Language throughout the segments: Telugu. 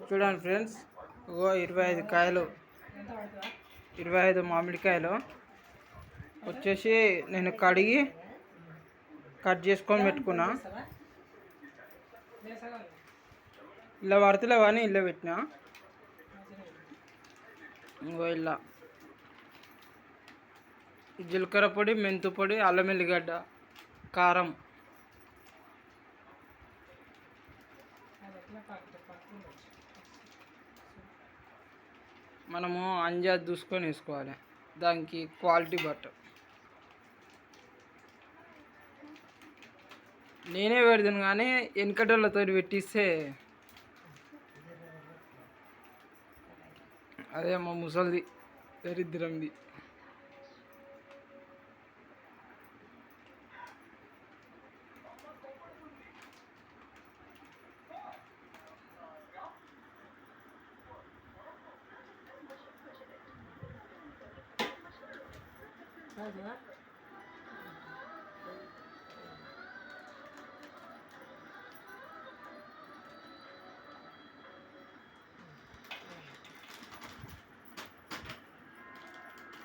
చూడండి ఫ్రెండ్స్, 25 కాయలు, 25 మామిడికాయలు వచ్చేసి నేను కడిగి కట్ చేసుకొని పెట్టుకున్నా. ఇలా పడతలేవు అని ఇలా పెట్టినా. ఇలా జీలకర్ర పొడి, మెంతు పొడి, అల్లం ఎల్లిగడ్డ, కారం, మనము అంజాది చూసుకొని వేసుకోవాలి, దానికి క్వాలిటీ బట్ట. నేనే పెడతాను కానీ వెనకటోళ్ళతో పెట్టిస్తే అదే మా ముసలిది దరిద్రంది.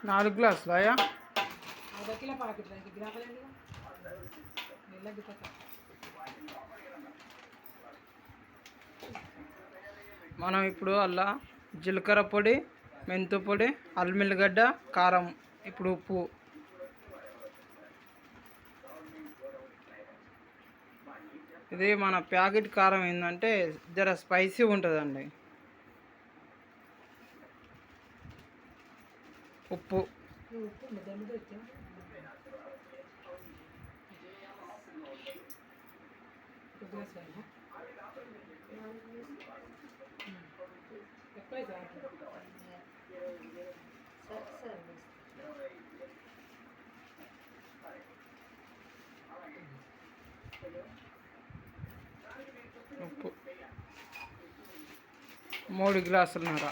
నాలుగు గ్లాసులు అయ్యా. మనం ఇప్పుడు అలా జీలకర్ర పొడి, మెంతు పొడి, అల్లం ఎల్లిగడ్డ, కారం, ఇప్పుడు ఉప్పు, ఇది మన ప్యాకెట్ కారం ఏంటంటే జర స్పైసీ ఉంటుందండి. ఉప్పు, ఉప్పు 3 గ్లాసులున్నర.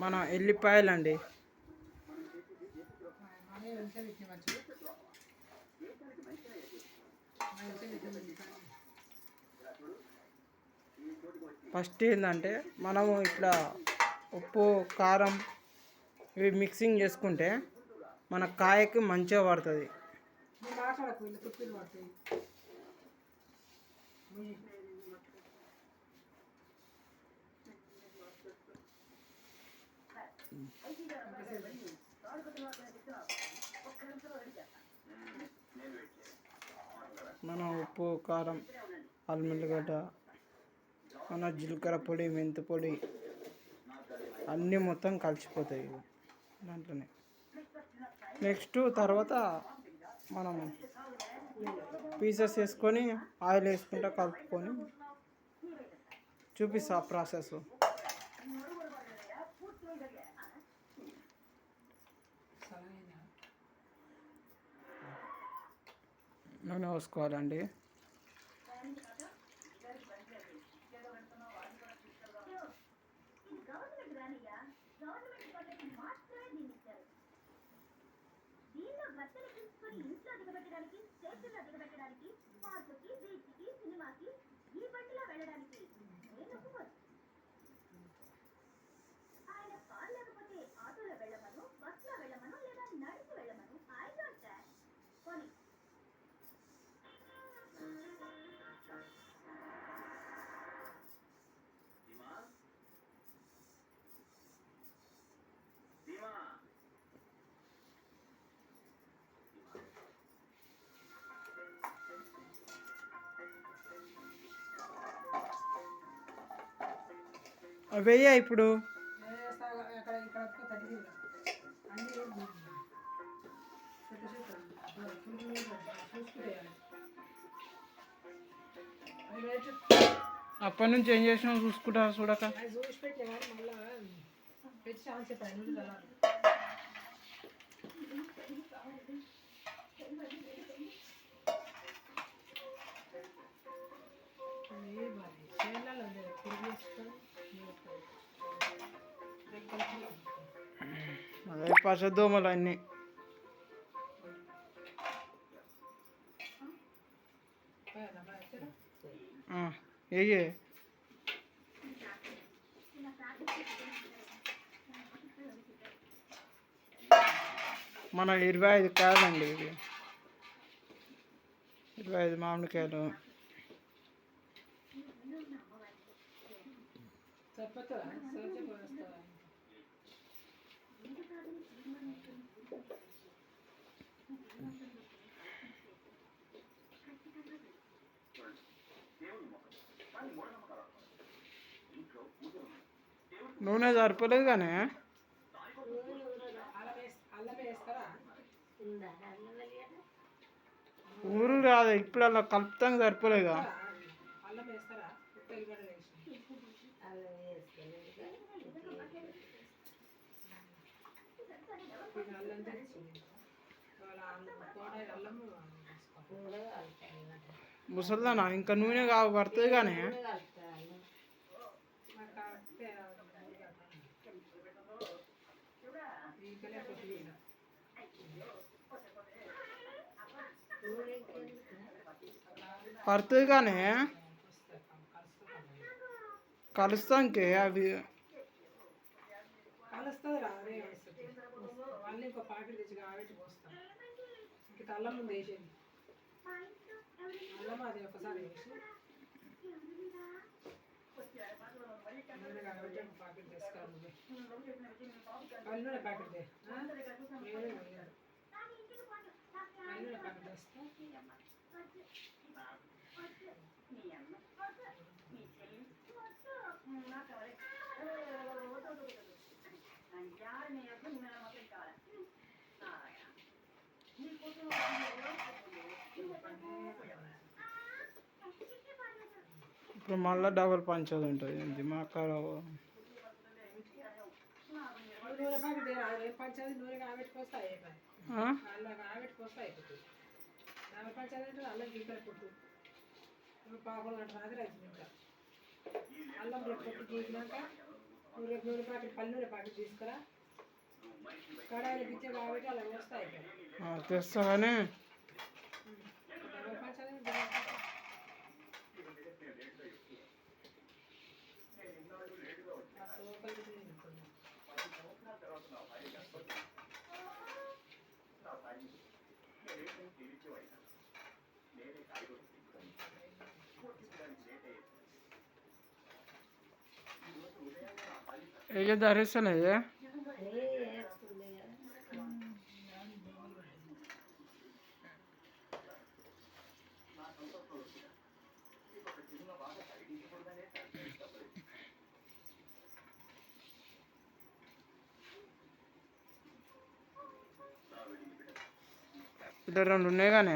మన ఎల్లిపాయలండి, ఫస్ట్ ఏంటంటే మనము ఇట్లా ఉప్పు, కారం ఇవి మిక్సింగ్ చేసుకుంటే మన కాయకి మంచిగా పడుతుంది. మనం ఉప్పు, కారం, అల్లం ఎల్లిగడ్డ, మన జీలకర్ర పొడి, మెంతు పొడి అన్నీ మొత్తం కలిసిపోతాయి దాంట్లోనే. నెక్స్ట్ తర్వాత మనం పీసెస్ వేసుకొని ఆయిల్ వేసుకుంటా కలుపుకొని చూపిస్తా ఆ ప్రాసెస్. నూనె పోసుకోవాలండి. వెయ్యి ఇప్పుడు అప్పటి నుంచి ఏం చేసినావు చూసుకుంటా చూడక. చూసి పెట్టే కానీ మళ్ళీ పెట్టి చాలా చెప్పాను అదే పసదోమలు అన్నీ. ఏ మన 25 కాయలండి ఇది, 25 మామిడికాయలు. నూనె సరిపోలేదు కానీ ఊరు కాదు, ఇప్పుడు అలా కలుపుతాం సరిపోలేదా. ముసల్దానా ఇంకా నూనె పడుతుంది కానీ పడుతుంది కానీ కలుస్తాంకే అవి కలుస్తుంది రా. అదే మళ్ళీ ఇంకో ప్యాకెట్ తెచ్చి కాబట్టి పోస్తాం. ఇంక అల్లం ముందు వేసేది అల్లం అది ఒకసారి వేసి కాబట్టి ఒక ప్యాకెట్ తెస్తాను. పల్లె ప్యాకెట్ పల్లె ప్యాకెట్ తెస్తా. ఇప్పుడు మళ్ళీ డబల్ పంచేది ఉంటుంది మా అక్కడ. నూనె ప్యాకెట్ పంచేది నూనె కాబెట్టుకొస్తే అయిపోయి అల్లం కాబెట్టుకొస్తే అయిపోతుంది. డబల్ పంచేది అంటే అల్లం గీకలు పుట్టు పాపలు గంట రాదు రైతు. ఇంకా అల్లం రేపు పొట్టు గీకినాక రేపు నూనె ప్యాకెట్ పల్లె నూనె ప్యాకెట్ తీసుకురా కడాయిలు గిచ్చే కాబట్టి అలా వస్తే అయిపోయి తెస్తా కానీ డబల్ పంచేది ఏ ధరిస్తలేదు. ఇద్దరు రెండు ఉన్నాయి కానీ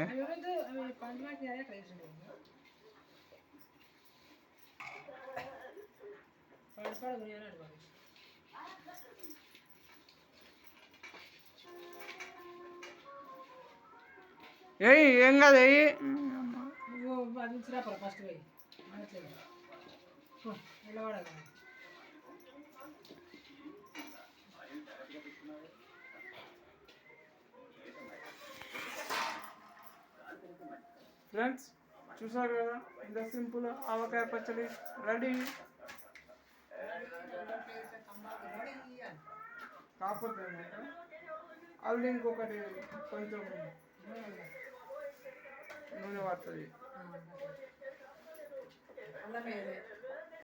ఏం కాదు ఫస్ట్ పోయి నిలబడగా ఫ్రెండ్స్ చూసారు కదా, ఇంత సింపుల్ ఆవకాయ పచ్చడి రెడీ. కాకపోతే అది ఇంకొకటి కొంచెం నూనె పడుతుంది.